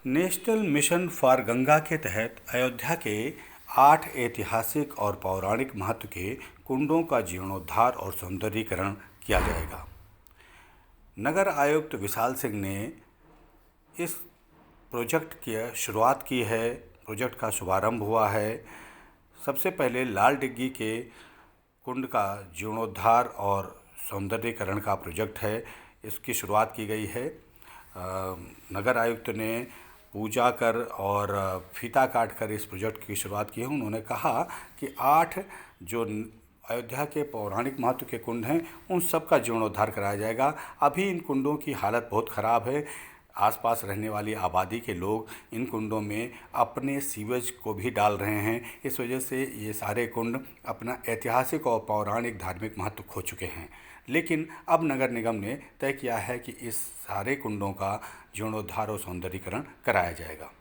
National mission for Ganga के तहत अयोध्या के 8 ऐतिहासिक और पौराणिक महत्व के कुंडों का जीर्णोद्धार और सौंदर्यीकरण किया जाएगा। नगर आयुक्त विशाल सिंह ने इस प्रोजेक्ट की शुरुआत की है। प्रोजेक्ट का शुभारंभ हुआ है। सबसे पहले लाल डिग्गी के कुंड का जीर्णोद्धार और सौंदर्यीकरण का प्रोजेक्ट है, इसकी शुरुआत की गई है। नगर आयुक्त ने पूजा कर और फीता काट कर इस प्रोजेक्ट की शुरुआत की है। उन्होंने कहा कि 8 जो अयोध्या के पौराणिक महत्व के कुंड हैं उन सब का जीर्णोद्धार कराया जाएगा। अभी इन कुंडों की हालत बहुत ख़राब है। आसपास रहने वाली आबादी के लोग इन कुंडों में अपने सीवेज को भी डाल रहे हैं। इस वजह से ये सारे कुंड अपना ऐतिहासिक और पौराणिक धार्मिक महत्व खो चुके हैं। लेकिन अब नगर निगम ने तय किया है कि इस सारे कुंडों का जीर्णोद्धार और सौंदर्यीकरण कराया जाएगा।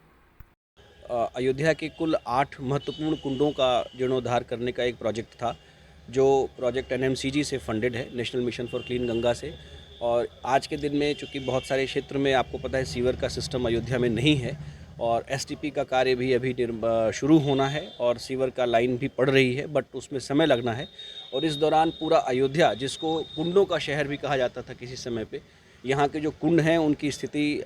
अयोध्या के कुल 8 महत्वपूर्ण कुंडों का जीर्णोद्धार करने का एक प्रोजेक्ट था, जो प्रोजेक्ट एनएमसीजी से फंडेड है, national mission for clean Ganga से। और आज के दिन में चूँकि बहुत सारे क्षेत्र में आपको पता है सीवर का सिस्टम अयोध्या में नहीं है और एसटीपी का कार्य भी अभी शुरू होना है और सीवर का लाइन भी पड़ रही है, बट उसमें समय लगना है। और इस दौरान पूरा अयोध्या, जिसको कुंडों का शहर भी कहा जाता था किसी समय पे, यहाँ के जो कुंड हैं उनकी स्थिति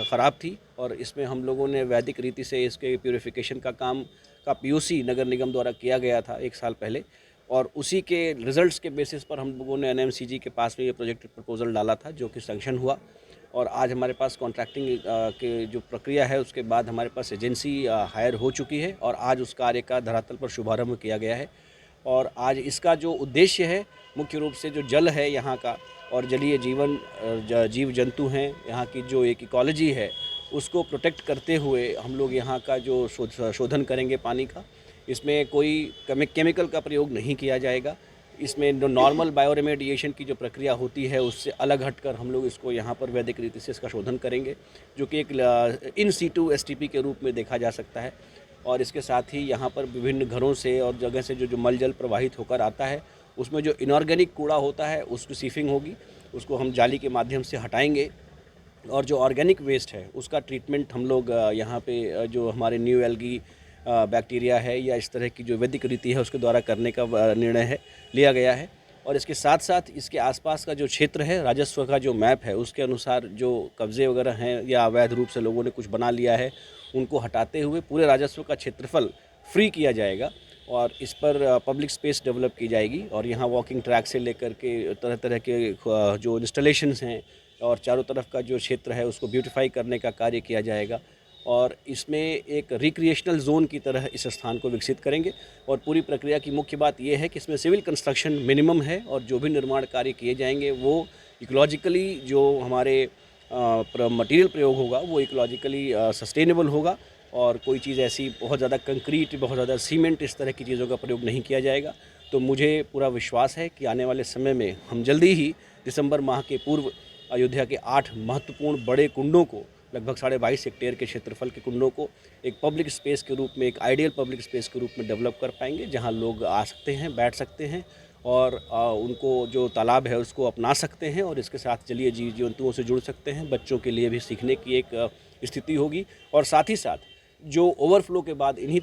ख़राब थी और इसमें हम लोगों ने वैदिक रीति से इसके प्यूरिफिकेशन का काम का पीओसी नगर निगम द्वारा किया गया था 1 साल पहले। और उसी के रिजल्ट्स के बेसिस पर हम लोगों ने एनएमसीजी के पास में ये प्रोजेक्ट प्रपोजल डाला था, जो कि सैंक्शन हुआ। और आज हमारे पास कॉन्ट्रैक्टिंग के जो प्रक्रिया है उसके बाद हमारे पास एजेंसी हायर हो चुकी है और आज उस कार्य का धरातल पर शुभारंभ किया गया है। और आज इसका जो उद्देश्य है, मुख्य रूप से जो जल है यहाँ का और जलीय जीवन, जीव जंतु हैं, यहाँ की जो एक इकोलॉजी है, उसको प्रोटेक्ट करते हुए हम लोग यहाँ का जो शोधन करेंगे पानी का। इसमें कोई केमिकल का प्रयोग नहीं किया जाएगा। इसमें जो नॉर्मल बायोरेमेडिएशन की जो प्रक्रिया होती है उससे अलग हटकर हम लोग इसको यहाँ पर वैदिक रीति से इसका शोधन करेंगे, जो कि एक इन सीटू एसटीपी के रूप में देखा जा सकता है। और इसके साथ ही यहाँ पर विभिन्न घरों से और जगह से जो मल जल प्रवाहित होकर आता है, उसमें जो इनऑर्गेनिक कूड़ा होता है उसकी सीफिंग होगी, उसको हम जाली के माध्यम से हटाएंगे। और जो ऑर्गेनिक वेस्ट है उसका ट्रीटमेंट हम लोग यहाँ पे जो हमारे न्यू एल्गी बैक्टीरिया है या इस तरह की जो वैदिक रीति है उसके द्वारा करने का निर्णय है लिया गया है। और इसके साथ साथ इसके आसपास का जो क्षेत्र है, राजस्व का जो मैप है उसके अनुसार जो कब्जे वगैरह हैं या अवैध रूप से लोगों ने कुछ बना लिया है, उनको हटाते हुए पूरे राजस्व का क्षेत्रफल फ्री किया जाएगा और इस पर पब्लिक स्पेस डेवलप की जाएगी। और यहाँ वॉकिंग ट्रैक से लेकर के तरह तरह के जो इंस्टॉलेशंस हैं और चारों तरफ का जो क्षेत्र है उसको ब्यूटीफाई करने का कार्य किया जाएगा। और इसमें एक रिक्रिएशनल जोन की तरह इस स्थान को विकसित करेंगे। और पूरी प्रक्रिया की मुख्य बात यह है कि इसमें सिविल कंस्ट्रक्शन मिनिमम है और जो भी निर्माण कार्य किए जाएंगे वो इकोलॉजिकली, जो हमारे मटेरियल प्रयोग होगा वो इकोलॉजिकली सस्टेनेबल होगा और कोई चीज़ ऐसी बहुत ज़्यादा कंक्रीट, बहुत ज़्यादा सीमेंट, इस तरह की चीज़ों का प्रयोग नहीं किया जाएगा। तो मुझे पूरा विश्वास है कि आने वाले समय में हम जल्दी ही दिसंबर माह के पूर्व अयोध्या के 8 महत्वपूर्ण बड़े कुंडों को, लगभग 22.5 हेक्टेयर के क्षेत्रफल के कुंडों को एक पब्लिक स्पेस के रूप में, एक आइडियल पब्लिक स्पेस के रूप में डेवलप कर पाएंगे, जहां लोग आ सकते हैं, बैठ सकते हैं और उनको जो तालाब है उसको अपना सकते हैं और इसके साथ जलीय जीव जंतुओं से जुड़ सकते हैं। बच्चों के लिए भी सीखने की एक स्थिति होगी और साथ ही साथ जो ओवरफ्लो के बाद इन्हीं